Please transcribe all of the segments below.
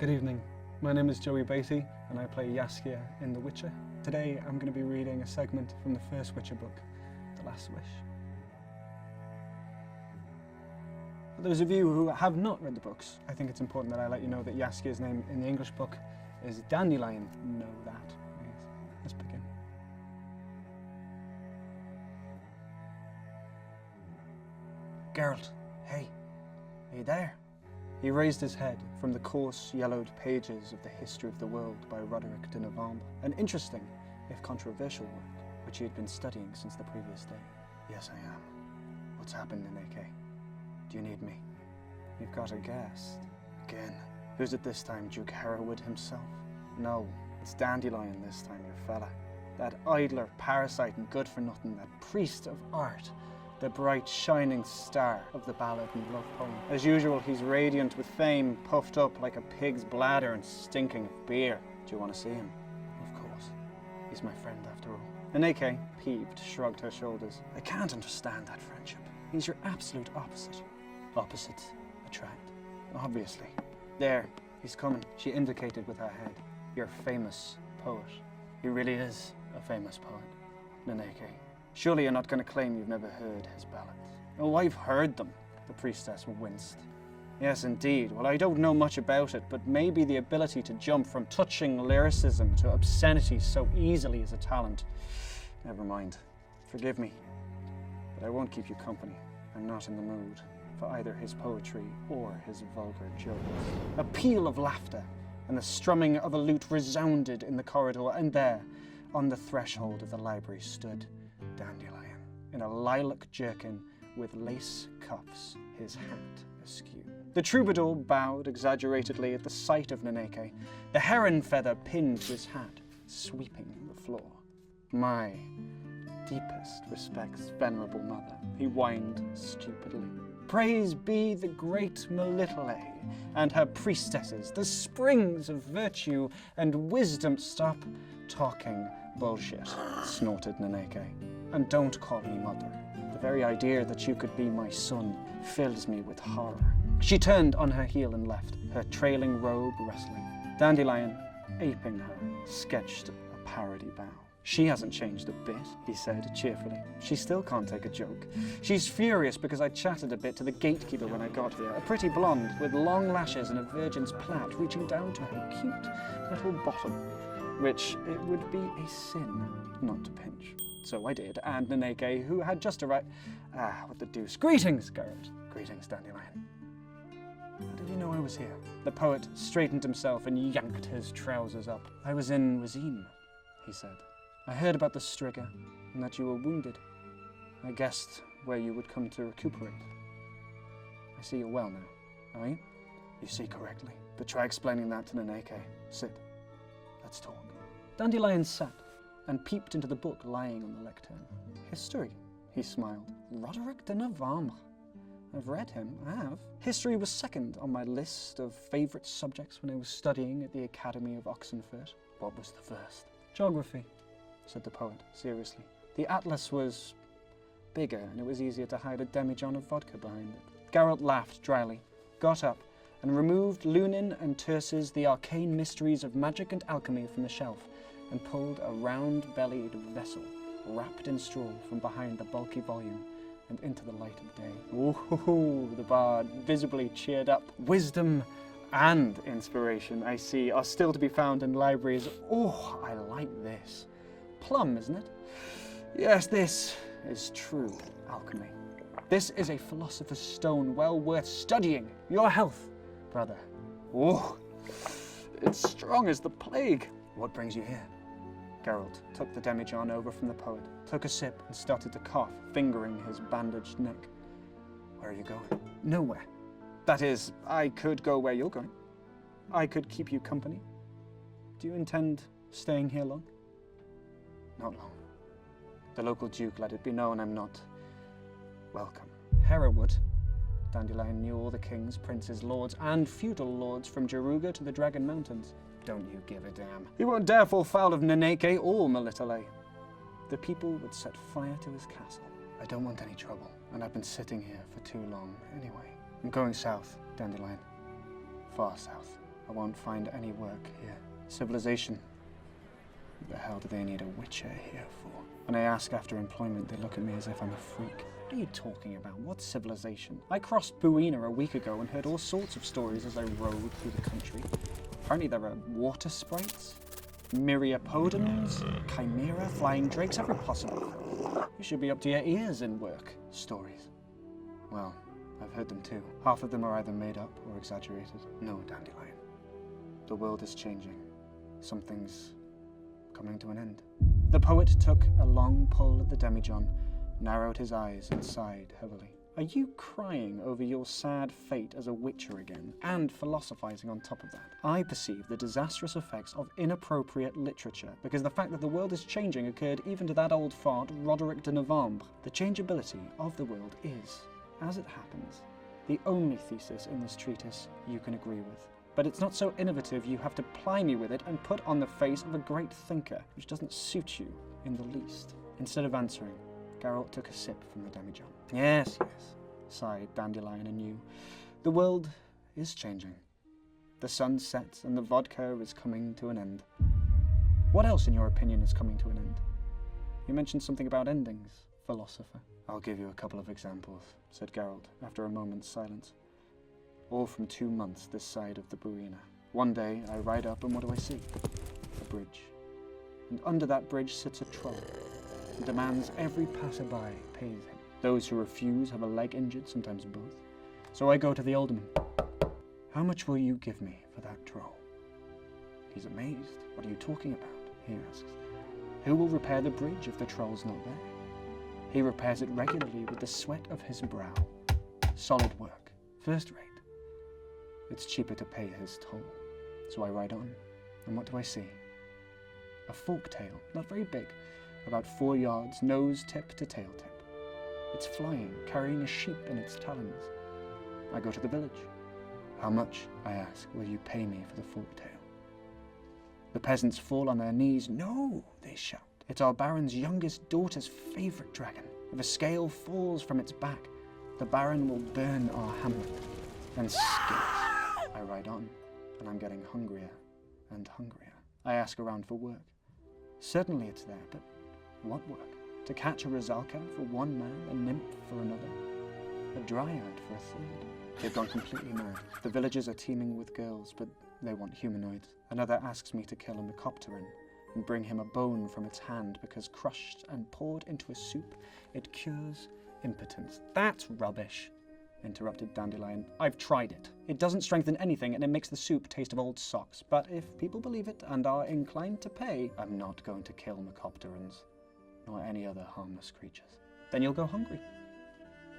Good evening. My name is Joey Beatty and I play Jaskier in The Witcher. Today I'm going to be reading a segment from the first Witcher book, The Last Wish. For those of you who have not read the books, I think it's important that I let you know that Jaskier's name in the English book is Dandelion. Know that. Yes. Let's begin. Geralt, hey, are you there? He raised his head from the coarse, yellowed pages of the History of the World by Roderick de Novembre, an interesting, if controversial work, which he had been studying since the previous day. Yes, I am. What's happened, Nenneke? Do you need me? You've got a guest. Again. Who's it this time, Duke Hereward himself? No, it's Dandelion this time, your fella. That idler, parasite and good-for-nothing, that priest of art. The bright, shining star of the ballad and love poem. As usual, he's radiant with fame, puffed up like a pig's bladder and stinking of beer. Do you want to see him? Of course. He's my friend after all. Nenneke, peeved, shrugged her shoulders. I can't understand that friendship. He's your absolute opposite. Opposites attract. Obviously. There, he's coming. She indicated with her head. Your famous poet. He really is a famous poet, Nenneke. Surely you're not going to claim you've never heard his ballads. Oh, I've heard them, the priestess winced. Yes, indeed. Well, I don't know much about it, but maybe the ability to jump from touching lyricism to obscenity so easily is a talent. Never mind. Forgive me. But I won't keep you company. I'm not in the mood for either his poetry or his vulgar jokes. A peal of laughter and the strumming of a lute resounded in the corridor, and there, on the threshold of the library, stood Dandelion, in a lilac jerkin with lace cuffs, his hat askew. The troubadour bowed exaggeratedly at the sight of Nenneke, the heron feather pinned to his hat, sweeping the floor. My deepest respects, venerable mother, he whined stupidly. Praise be the great Melitele and her priestesses, the springs of virtue and wisdom. Stop talking bullshit, snorted Nenneke. And don't call me mother. The very idea that you could be my son fills me with horror. She turned on her heel and left, her trailing robe rustling. Dandelion, aping her, sketched a parody bow. She hasn't changed a bit, he said cheerfully. She still can't take a joke. She's furious because I chatted a bit to the gatekeeper when I got here, a pretty blonde with long lashes and a virgin's plait reaching down to her cute little bottom, which it would be a sin not to pinch. So I did, and Nenneke, who had just arrived... what the deuce. Greetings, Geralt. Greetings, Dandelion. How did you know I was here? The poet straightened himself and yanked his trousers up. I was in Wazim, he said. I heard about the Striga, and that you were wounded. I guessed where you would come to recuperate. I see you're well now, are you? You see correctly. But try explaining that to Nenneke. Sit. Let's talk. Dandelion sat and peeped into the book lying on the lectern. History, he smiled. Roderick de Novembre. I've read him, I have. History was second on my list of favourite subjects when I was studying at the Academy of Oxenfurt. What was the first? Geography, said the poet, seriously. The atlas was bigger, and it was easier to hide a demijohn of vodka behind it. Geralt laughed dryly, got up, and removed Lunin and Terce's The Arcane Mysteries of Magic and Alchemy from the shelf, and pulled a round-bellied vessel wrapped in straw from behind the bulky volume and into the light of day. Ooh, the bard visibly cheered up. Wisdom and inspiration, I see, are still to be found in libraries. Oh, I like this. Plum, isn't it? Yes, this is true alchemy. This is a philosopher's stone well worth studying. Your health, brother. Oh, it's strong as the plague. What brings you here? Geralt took the demijohn over from the poet, took a sip and started to cough, fingering his bandaged neck. Where are you going? Nowhere. That is, I could go where you're going. I could keep you company. Do you intend staying here long? Not long. The local duke let it be known I'm not welcome. Hereward. Dandelion knew all the kings, princes, lords, and feudal lords from Jeruga to the Dragon Mountains. Don't you give a damn. He won't dare fall foul of Nenneke or Melitele. The people would set fire to his castle. I don't want any trouble, and I've been sitting here for too long anyway. I'm going south, Dandelion. Far south. I won't find any work here. Civilization. What the hell do they need a witcher here for? When I ask after employment, they look at me as if I'm a freak. What are you talking about? What's civilization? I crossed Buena a week ago and heard all sorts of stories as I rode through the country. Apparently there are water sprites, myriapodons, chimera, flying drakes, every possible. You should be up to your ears in work stories. Well, I've heard them too. Half of them are either made up or exaggerated. No, Dandelion. The world is changing. Something's coming to an end. The poet took a long pull at the demijohn, narrowed his eyes and sighed heavily. Are you crying over your sad fate as a witcher again, and philosophizing on top of that? I perceive the disastrous effects of inappropriate literature, because the fact that the world is changing occurred even to that old fart, Roderick de Novembre. The changeability of the world is, as it happens, the only thesis in this treatise you can agree with. But it's not so innovative you have to ply me with it and put on the face of a great thinker, which doesn't suit you in the least. Instead of answering, Geralt took a sip from the demijohn. Yes, sighed Dandelion anew. The world is changing. The sun sets and the vodka is coming to an end. What else, in your opinion, is coming to an end? You mentioned something about endings, philosopher. I'll give you a couple of examples, said Geralt, after a moment's silence. All from 2 months this side of the Buena. One day I ride up and what do I see? A bridge. And under that bridge sits a troll. And demands every passerby pays him. Those who refuse have a leg injured, sometimes both. So I go to the alderman. How much will you give me for that troll? He's amazed. What are you talking about? He asks. Who will repair the bridge if the troll's not there? He repairs it regularly with the sweat of his brow. Solid work. First rate. It's cheaper to pay his toll. So I ride on. And what do I see? A fork-tail, not very big, about 4 yards, nose tip to tail tip. It's flying, carrying a sheep in its talons. I go to the village. How much, I ask, will you pay me for the fork-tail? The peasants fall on their knees. No, they shout. It's our Baron's youngest daughter's favourite dragon. If a scale falls from its back, the Baron will burn our hamlet. And skate. I ride on, and I'm getting hungrier and hungrier. I ask around for work. Certainly it's there, but what work? To catch a Rusalka for one man, a nymph for another, a dryad for a third. They've gone completely mad. The villages are teeming with girls, but they want humanoids. Another asks me to kill a Mycopteran and bring him a bone from its hand because crushed and poured into a soup, it cures impotence. That's rubbish, interrupted Dandelion. I've tried it. It doesn't strengthen anything and it makes the soup taste of old socks. But if people believe it and are inclined to pay, I'm not going to kill Mycopterans, nor any other harmless creatures. Then you'll go hungry.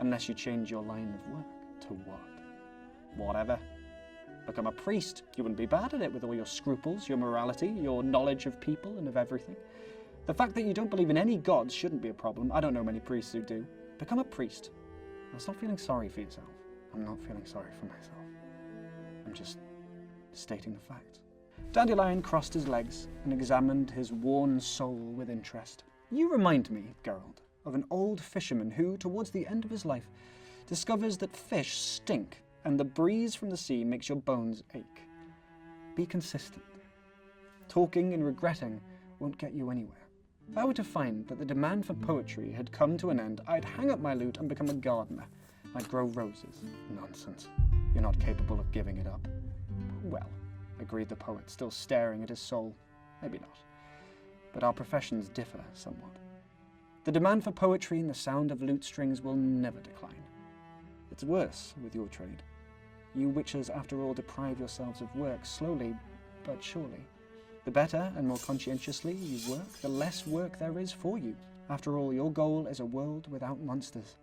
Unless you change your line of work. To what? Whatever. Become a priest. You wouldn't be bad at it with all your scruples, your morality, your knowledge of people and of everything. The fact that you don't believe in any gods shouldn't be a problem. I don't know many priests who do. Become a priest. Now stop feeling sorry for yourself. I'm not feeling sorry for myself. I'm just stating the facts. Dandelion crossed his legs and examined his worn soul with interest. You remind me, Geralt, of an old fisherman who, towards the end of his life, discovers that fish stink and the breeze from the sea makes your bones ache. Be consistent. Talking and regretting won't get you anywhere. If I were to find that the demand for poetry had come to an end, I'd hang up my lute and become a gardener. I'd grow roses. Nonsense. You're not capable of giving it up. Well, agreed the poet, still staring at his soul. Maybe not. But our professions differ somewhat. The demand for poetry and the sound of lute strings will never decline. It's worse with your trade. You witchers, after all, deprive yourselves of work, slowly but surely. The better and more conscientiously you work, the less work there is for you. After all, your goal is a world without monsters,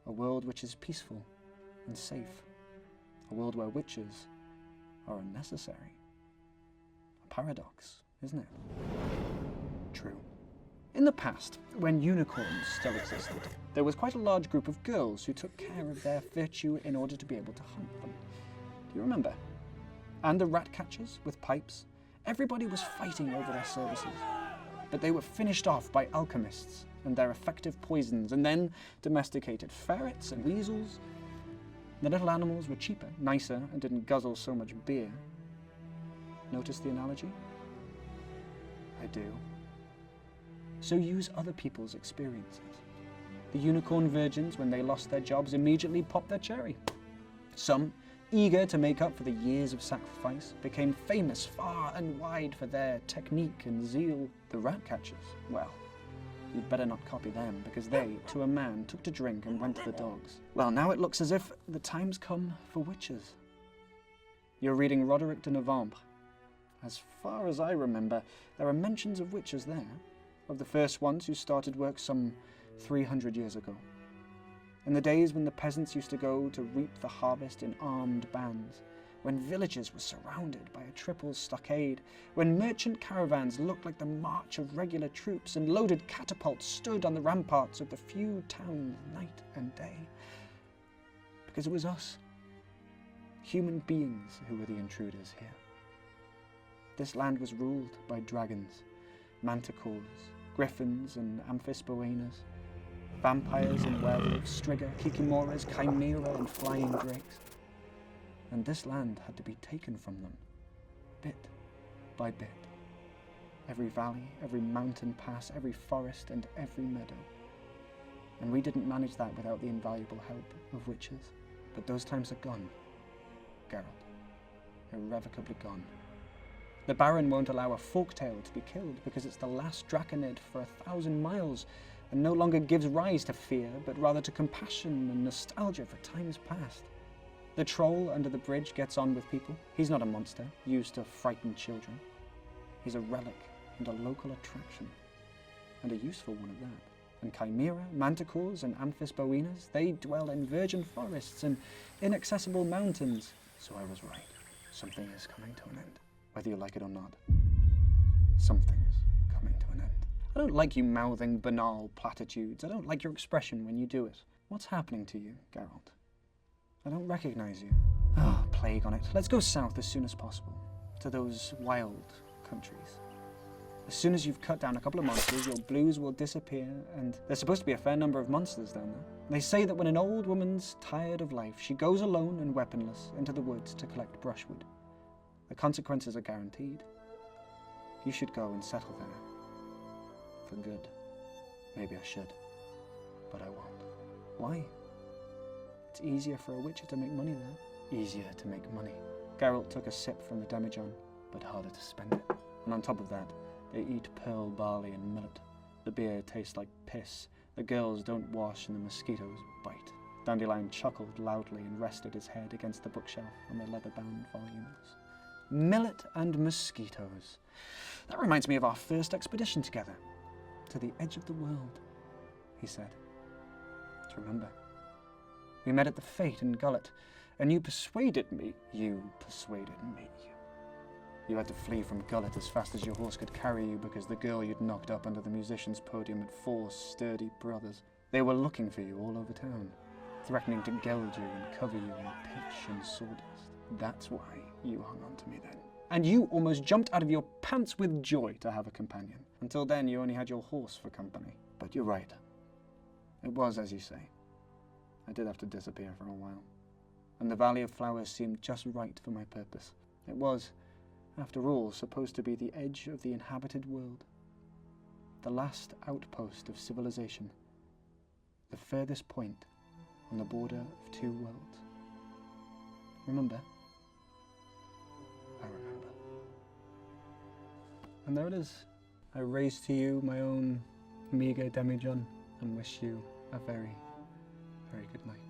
a world which is peaceful and safe, a world where witches are unnecessary. A paradox, isn't it? True. In the past, when unicorns still existed, there was quite a large group of girls who took care of their virtue in order to be able to hunt them. Do you remember? And the rat catchers with pipes. Everybody was fighting over their services. But they were finished off by alchemists and their effective poisons, and then domesticated ferrets and weasels. The little animals were cheaper, nicer, and didn't guzzle so much beer. Notice the analogy? I do. So use other people's experiences. The unicorn virgins, when they lost their jobs, immediately popped their cherry. Some, eager to make up for the years of sacrifice, became famous far and wide for their technique and zeal. The rat catchers, well, you'd better not copy them, because they, to a man, took to drink and went to the dogs. Well, now it looks as if the time's come for witches. You're reading Roderick de Novembre. As far as I remember, there are mentions of witches there, of the first ones who started work some 300 years ago. In the days when the peasants used to go to reap the harvest in armed bands, when villages were surrounded by a triple stockade, when merchant caravans looked like the march of regular troops and loaded catapults stood on the ramparts of the few towns night and day. Because it was us, human beings, who were the intruders here. This land was ruled by dragons, manticores, griffins and amphisboenas, vampires and werewolves, striga, kikimoras, chimera and flying drakes. And this land had to be taken from them, bit by bit. Every valley, every mountain pass, every forest and every meadow. And we didn't manage that without the invaluable help of witches. But those times are gone, Geralt. Irrevocably gone. The Baron won't allow a folktale to be killed because it's the last Draconid for 1,000 miles and no longer gives rise to fear, but rather to compassion and nostalgia for times past. The troll under the bridge gets on with people. He's not a monster, used to frighten children. He's a relic and a local attraction, and a useful one at that. And chimera, manticores, and amphisboenas, they dwell in virgin forests and inaccessible mountains. So I was right. Something is coming to an end. Whether you like it or not, something's coming to an end. I don't like you mouthing banal platitudes. I don't like your expression when you do it. What's happening to you, Geralt? I don't recognize you. Oh, plague on it. Let's go south as soon as possible, to those wild countries. As soon as you've cut down a couple of monsters, your blues will disappear, and there's supposed to be a fair number of monsters down there. They say that when an old woman's tired of life, she goes alone and weaponless into the woods to collect brushwood. The consequences are guaranteed. You should go and settle there. For good. Maybe I should. But I won't. Why? It's easier for a witcher to make money there. Easier to make money. Geralt took a sip from the demijohn, but harder to spend it. And on top of that, they eat pearl barley and millet. The beer tastes like piss. The girls don't wash and the mosquitoes bite. Dandelion chuckled loudly and rested his head against the bookshelf on the leather-bound volumes. Millet and mosquitoes. That reminds me of our first expedition together. To the edge of the world, he said. Do you remember? We met at the Fete in Gullet, and you persuaded me. You persuaded me. You had to flee from Gullet as fast as your horse could carry you because the girl you'd knocked up under the musician's podium had 4 sturdy brothers. They were looking for you all over town, threatening to geld you and cover you in pitch and sawdust. That's why you hung on to me then. And you almost jumped out of your pants with joy to have a companion. Until then, you only had your horse for company. But you're right. It was as you say. I did have to disappear for a while. And the Valley of Flowers seemed just right for my purpose. It was, after all, supposed to be the edge of the inhabited world. The last outpost of civilization. The furthest point on the border of 2 worlds. Remember? I remember. And there it is. I raise to you my own meager demijohn and wish you a very, very good night.